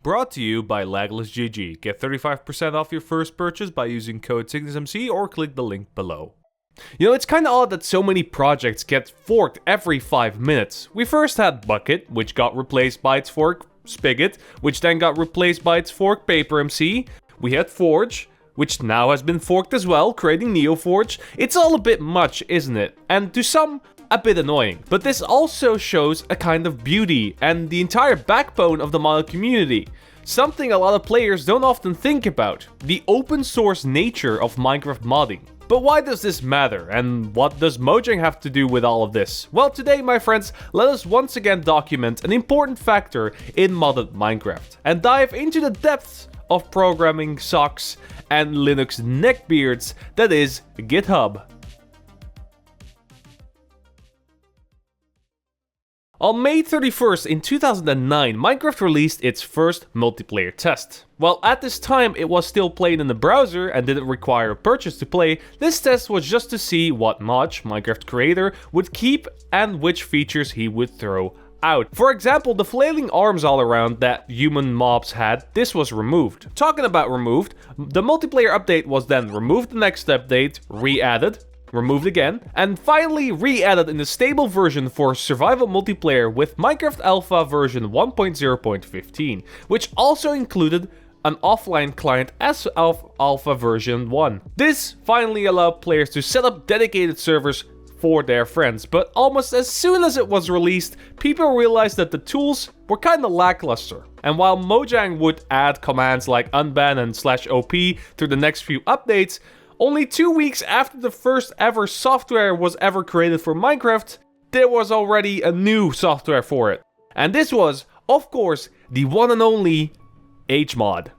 Brought to you by LaglessGG. Get 35% off your first purchase by using code CygnusMC or click the link below. You know, it's kinda odd that so many projects get forked every 5 minutes. We first had Bukkit, which got replaced by its fork Spiggot, which then got replaced by its fork PaperMC. We had Forge, which now has been forked as well, creating NeoForged. It's all a bit much, isn't it? And to some, a bit annoying. But this also shows a kind of beauty and the entire backbone of the mod community. Something a lot of players don't often think about, the open source nature of Minecraft modding. But why does this matter, and what does Mojang have to do with all of this? Well, today, my friends, let us once again document an important factor in modded Minecraft, and dive into the depths of programming socks and Linux neckbeards that is GitHub. On May 31st in 2009, Minecraft released its first multiplayer test. While at this time it was still played in the browser and didn't require a purchase to play, this test was just to see what mods Minecraft creator would keep and which features he would throw out. For example, the flailing arms all around that human mobs had, this was removed. Talking about removed, the multiplayer update was then removed the next update, re-added, removed again, and finally re-added in the stable version for survival multiplayer with Minecraft Alpha version 1.0.15, which also included an offline client as of Alpha version 1. This finally allowed players to set up dedicated servers for their friends, but almost as soon as it was released, people realized that the tools were kinda lackluster. And while Mojang would add commands like unban and /op through the next few updates, only 2 weeks after the first ever software was ever created for Minecraft, there was already a new software for it. And this was, of course, the one and only HMod.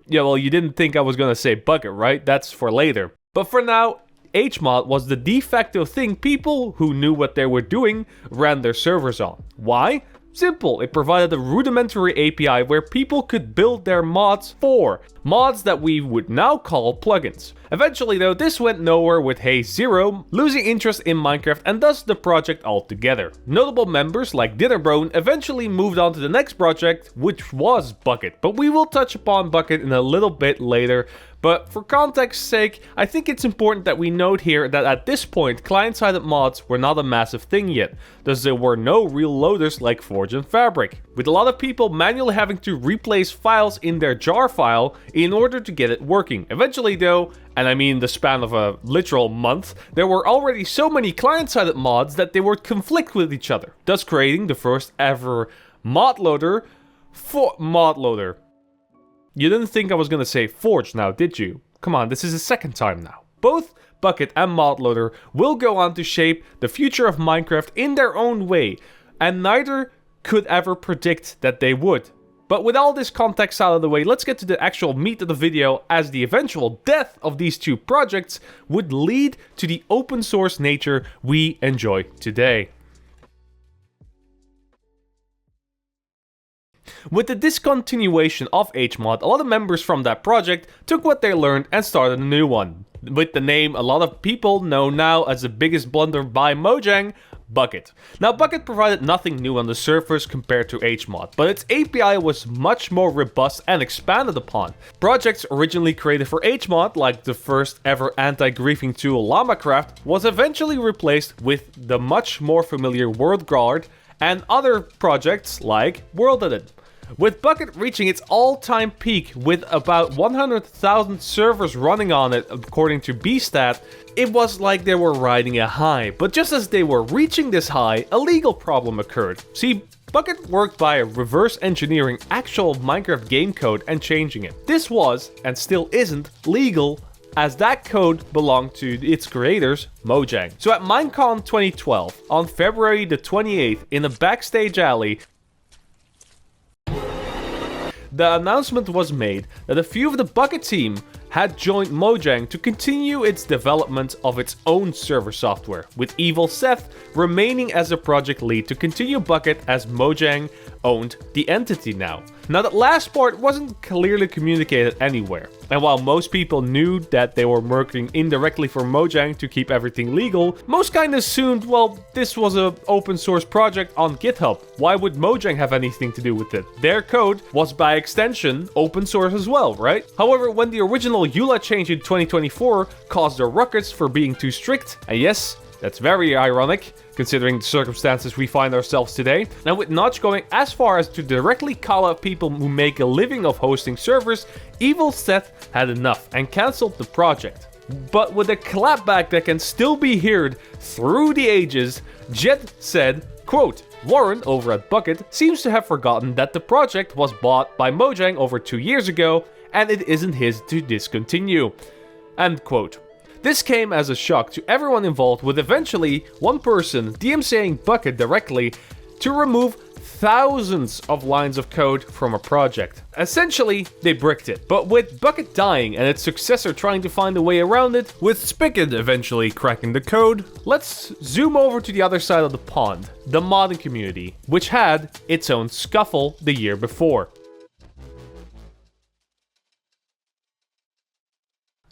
Yeah, well, you didn't think I was gonna say Bukkit, right? That's for later. But for now, HMod was the de facto thing people who knew what they were doing ran their servers on. Why? Simple, it provided a rudimentary API where people could build their mods for. Mods that we would now call plugins. Eventually though, this went nowhere with Haze Zero losing interest in Minecraft and thus the project altogether. Notable members like Dinnerbone eventually moved on to the next project, which was Bukkit, but we will touch upon Bukkit in a little bit later. But for context's sake, I think it's important that we note here that at this point, client-sided mods were not a massive thing yet, thus there were no real loaders like Forge and Fabric, with a lot of people manually having to replace files in their jar file in order to get it working. Eventually though, and I mean the span of a literal month, there were already so many client-sided mods that they would conflict with each other, thus creating the first ever mod loader for mod loader. You didn't think I was gonna say Forge now, did you? Come on, this is the second time now. Both Bukkit and ModLoader will go on to shape the future of Minecraft in their own way, and neither could ever predict that they would. But with all this context out of the way, let's get to the actual meat of the video, as the eventual death of these two projects would lead to the open source nature we enjoy today. With the discontinuation of HMod, a lot of members from that project took what they learned and started a new one. With the name a lot of people know now as the biggest blunder by Mojang, Bukkit. Now Bukkit provided nothing new on the surface compared to HMod, but its API was much more robust and expanded upon. Projects originally created for HMod, like the first ever anti-griefing tool LlamaCraft, was eventually replaced with the much more familiar WorldGuard and other projects like WorldEdit. With Bukkit reaching its all-time peak with about 100,000 servers running on it according to Bstat, it was like they were riding a high. But just as they were reaching this high, a legal problem occurred. See, Bukkit worked by reverse engineering actual Minecraft game code and changing it. This was, and still isn't, legal, as that code belonged to its creators, Mojang. So at Minecon 2012, on February the 28th, in a backstage alley, the announcement was made that a few of the Bukkit team had joined Mojang to continue its development of its own server software, with Evil Seth remaining as a project lead to continue Bukkit as Mojang owned the entity now. Now that last part wasn't clearly communicated anywhere, and while most people knew that they were working indirectly for Mojang to keep everything legal, most kinda assumed, well, this was an open source project on GitHub. Why would Mojang have anything to do with it? Their code was by extension open source as well, right? However, when the original EULA change in 2024 caused a ruckus for being too strict, and yes, that's very ironic, considering the circumstances we find ourselves today. Now with Notch going as far as to directly call out people who make a living of hosting servers, Evil Seth had enough and cancelled the project. But with a clapback that can still be heard through the ages, Jet said, quote, Warren over at Bukkit seems to have forgotten that the project was bought by Mojang over 2 years ago and it isn't his to discontinue. End quote. This came as a shock to everyone involved, with eventually one person DMCAing Bukkit directly to remove thousands of lines of code from a project. Essentially, they bricked it. But with Bukkit dying and its successor trying to find a way around it, with Spiggot eventually cracking the code, let's zoom over to the other side of the pond, the modding community, which had its own scuffle the year before.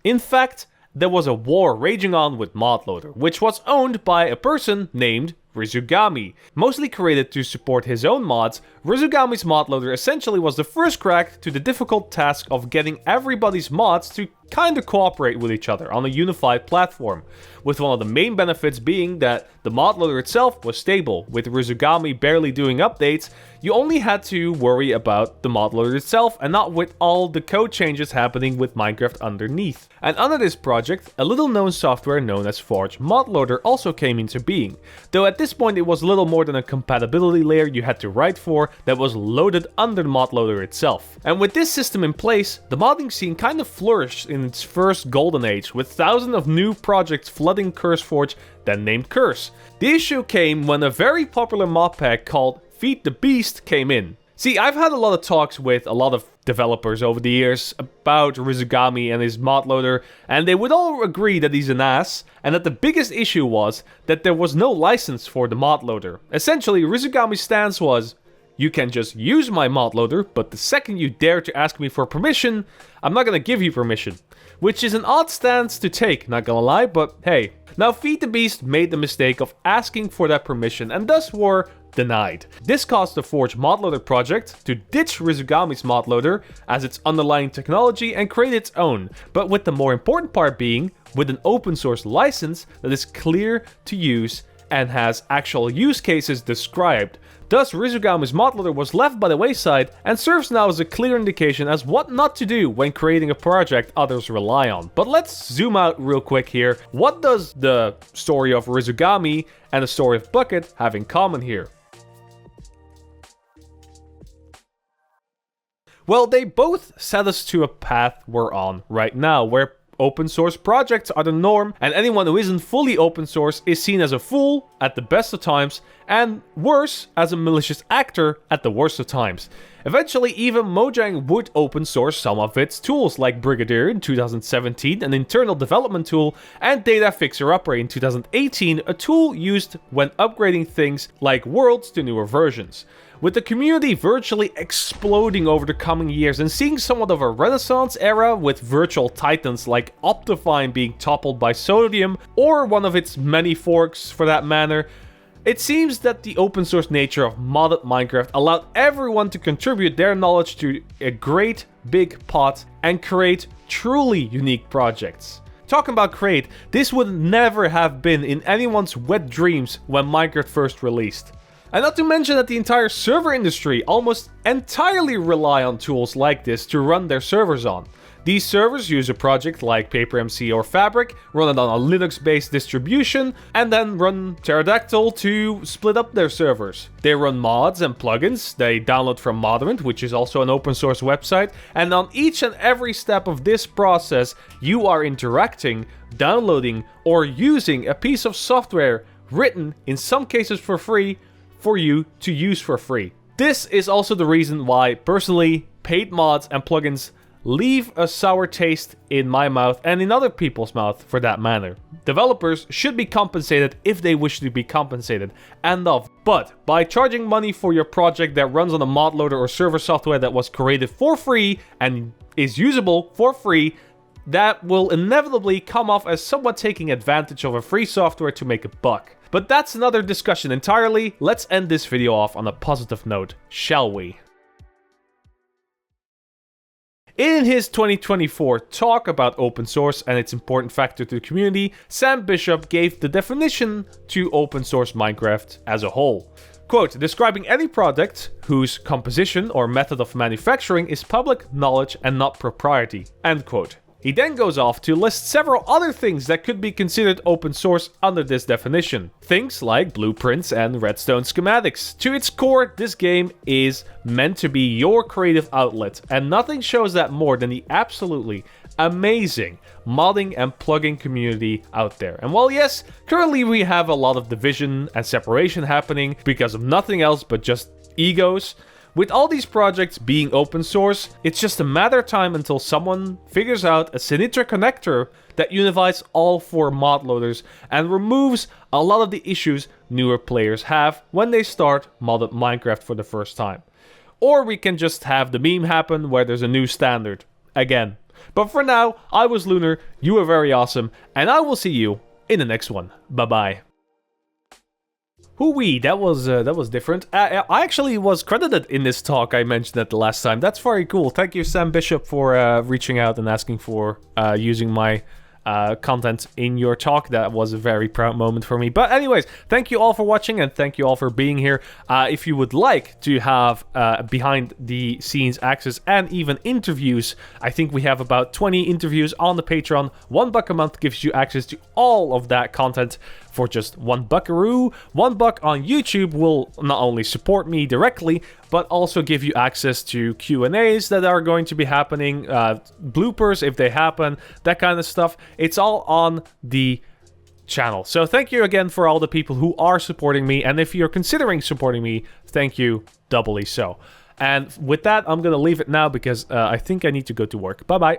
In fact, there was a war raging on with ModLoader, which was owned by a person named Rizugami. Mostly created to support his own mods, Rizugami's ModLoader essentially was the first crack to the difficult task of getting everybody's mods to kinda cooperate with each other on a unified platform, with one of the main benefits being that the ModLoader itself was stable. With Rizugami barely doing updates, you only had to worry about the ModLoader itself and not with all the code changes happening with Minecraft underneath. And under this project, a little known software known as Forge ModLoader also came into being, though at this point it was little more than a compatibility layer you had to write for that was loaded under the ModLoader itself. And with this system in place, the modding scene kind of flourished in its first golden age, with thousands of new projects flooding CurseForge, then named Curse. The issue came when a very popular mod pack called Feed the Beast came in. See, I've had a lot of talks with a lot of developers over the years about Rizugami and his ModLoader, and they would all agree that he's an ass, and that the biggest issue was that there was no license for the ModLoader. Essentially, Rizugami's stance was, you can just use my ModLoader, but the second you dare to ask me for permission, I'm not gonna give you permission. Which is an odd stance to take, not gonna lie, but hey. Now Feed the Beast made the mistake of asking for that permission and thus were denied. This caused the Forge ModLoader project to ditch Rizugami's ModLoader as its underlying technology and create its own, but with the more important part being with an open source license that is clear to use and has actual use cases described. Thus, Rizugami's ModLoader was left by the wayside and serves now as a clear indication as what not to do when creating a project others rely on. But let's zoom out real quick here. What does the story of Rizugami and the story of Bukkit have in common here? Well, they both set us to a path we're on right now, where open source projects are the norm, and anyone who isn't fully open source is seen as a fool at the best of times, and worse, as a malicious actor at the worst of times. Eventually, even Mojang would open source some of its tools, like Brigadier in 2017, an internal development tool, and Data Fixer Upper in 2018, a tool used when upgrading things like worlds to newer versions. With the community virtually exploding over the coming years and seeing somewhat of a renaissance era with virtual titans like Optifine being toppled by Sodium, or one of its many forks for that matter, it seems that the open source nature of modded Minecraft allowed everyone to contribute their knowledge to a great big pot and create truly unique projects. Talking about create, this would never have been in anyone's wet dreams when Minecraft first released. And not to mention that the entire server industry almost entirely rely on tools like this to run their servers on. These servers use a project like PaperMC or Fabric, run it on a Linux-based distribution, and then run Pterodactyl to split up their servers. They run mods and plugins they download from Moderant, which is also an open source website, and on each and every step of this process, you are interacting, downloading, or using a piece of software written, in some cases for free, for you to use for free. This is also the reason why, personally, paid mods and plugins leave a sour taste in my mouth and in other people's mouth for that matter. Developers should be compensated if they wish to be compensated. End of. But by charging money for your project that runs on a mod loader or server software that was created for free and is usable for free, that will inevitably come off as somewhat taking advantage of a free software to make a buck. But that's another discussion entirely. Let's end this video off on a positive note, shall we? In his 2024 talk about open source and its important factor to the community, Sam Bishop gave the definition to open source Minecraft as a whole. Quote, describing any product whose composition or method of manufacturing is public knowledge and not propriety. End quote. He then goes off to list several other things that could be considered open source under this definition. Things like blueprints and redstone schematics. To its core, this game is meant to be your creative outlet, and nothing shows that more than the absolutely amazing modding and plugging community out there. And while yes, currently we have a lot of division and separation happening because of nothing else but just egos, with all these projects being open source, it's just a matter of time until someone figures out a Sinitra connector that unifies all 4 mod loaders and removes a lot of the issues newer players have when they start modded Minecraft for the first time. Or we can just have the meme happen where there's a new standard. Again. But for now, I was Lunar, you were very awesome, and I will see you in the next one. Bye-bye. Hoo-wee, that was different. I actually was credited in this talk I mentioned that the last time. That's very cool. Thank you, Sam Bishop, for reaching out and asking for using my content in your talk. That was a very proud moment for me. But anyways, thank you all for watching and thank you all for being here. If you would like to have behind the scenes access and even interviews, I think we have about 20 interviews on the Patreon. $1 a month gives you access to all of that content for just $1 buckaroo. $1 on YouTube will not only support me directly, but also give you access to Q&As that are going to be happening, bloopers if they happen, that kind of stuff. It's all on the channel. So thank you again for all the people who are supporting me, and if you're considering supporting me, thank you doubly so. And with that, I'm gonna leave it now because I think I need to go to work. Bye-bye.